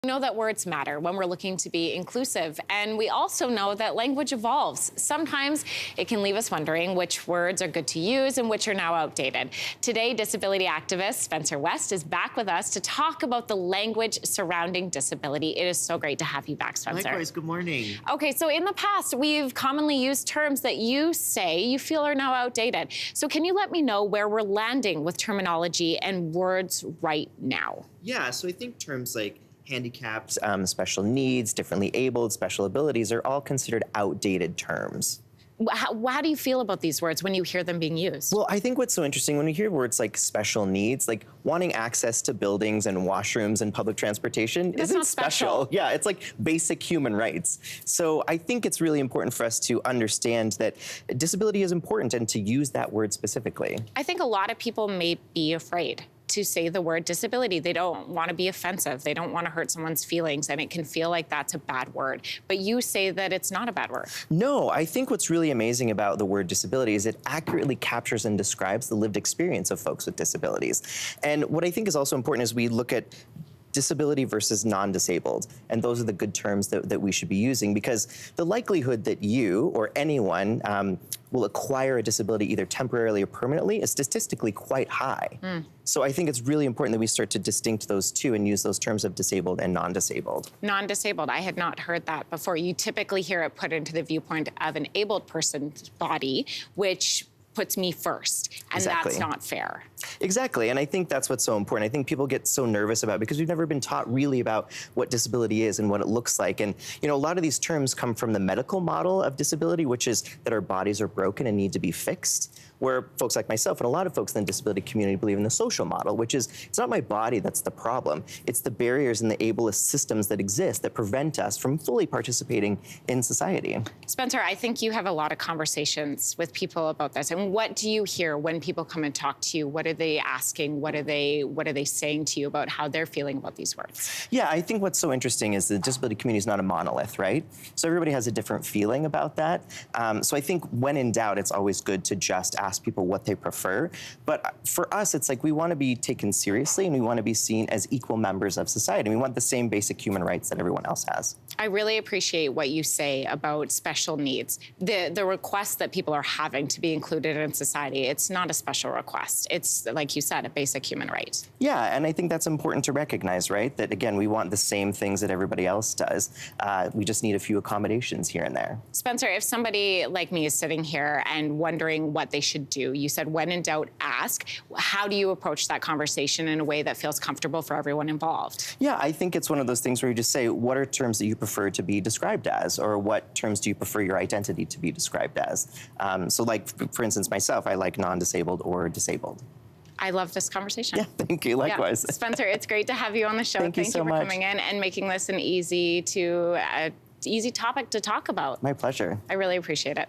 We know that words matter when we're looking to be inclusive, and we also know that language evolves. Sometimes it can leave us wondering which words are good to use and which are now outdated. Today, disability activist Spencer West is back with us to talk about the language surrounding disability. It is so great to have you back, Spencer. Likewise, good morning. Okay, so in the past, we've commonly used terms that you say you feel are now outdated. So can you let me know where we're landing with terminology and words right now? Yeah, so I think terms like handicaps, special needs, differently abled, special abilities are all considered outdated terms. How do you feel about these words when you hear them being used? Well, I think what's so interesting when we hear words like special needs, like wanting access to buildings and washrooms and public transportation That's isn't not special. Yeah, it's like basic human rights. So I think it's really important for us to understand that disability is important and to use that word specifically. I think a lot of people may be afraid to say the word disability. They don't want to be offensive. They don't want to hurt someone's feelings, and it can feel like that's a bad word. But you say that it's not a bad word. No, I think what's really amazing about the word disability is it accurately captures and describes the lived experience of folks with disabilities. And what I think is also important is we look at disability versus non-disabled. And those are the good terms that we should be using, because the likelihood that you or anyone will acquire a disability either temporarily or permanently is statistically quite high. So I think it's really important that we start to distinct those two and use those terms of disabled and non-disabled. Non-disabled, I had not heard that before. You typically hear it put into the viewpoint of an abled person's body, which puts me first, and Exactly. That's not fair. Exactly, and I think that's what's so important. I think people get so nervous about it because we've never been taught really about what disability is and what it looks like. And you know, a lot of these terms come from the medical model of disability, which is that our bodies are broken and need to be fixed, where folks like myself and a lot of folks in the disability community believe in the social model, which is it's not my body that's the problem. It's the barriers and the ableist systems that exist that prevent us from fully participating in society. Spencer, I think you have a lot of conversations with people about this. And what do you hear when people come and talk to you? What are they asking? What are they saying to you about how they're feeling about these words? Yeah, I think what's so interesting is the disability community is not a monolith, right? So everybody has a different feeling about that. So I think when in doubt, it's always good to just ask people what they prefer. But for us, it's like we want to be taken seriously and we want to be seen as equal members of society. We want the same basic human rights that everyone else has. I really appreciate what you say about special needs. The request that people are having to be included in society, it's not a special request. It's, like you said, a basic human right. Yeah, and I think that's important to recognize, right? That, again, we want the same things that everybody else does. We just need a few accommodations here and there. Spencer, if somebody like me is sitting here and wondering what they should do, you said when in doubt, ask. How do you approach that conversation in a way that feels comfortable for everyone involved? Yeah, I think it's one of those things where you just say, what are terms that you prefer to be described as? Or what terms do you prefer your identity to be described as? So like, for instance, myself, I like non-disabled or disabled. I love this conversation. Yeah, thank you. Likewise. Yeah. Spencer, it's great to have you on the show. Thank you so for much. coming in and making this an easy topic to talk about. My pleasure. I really appreciate it.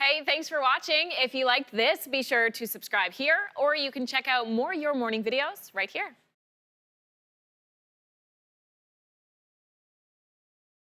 Hey, thanks for watching. If you liked this, be sure to subscribe here, or you can check out more Your Morning videos right here.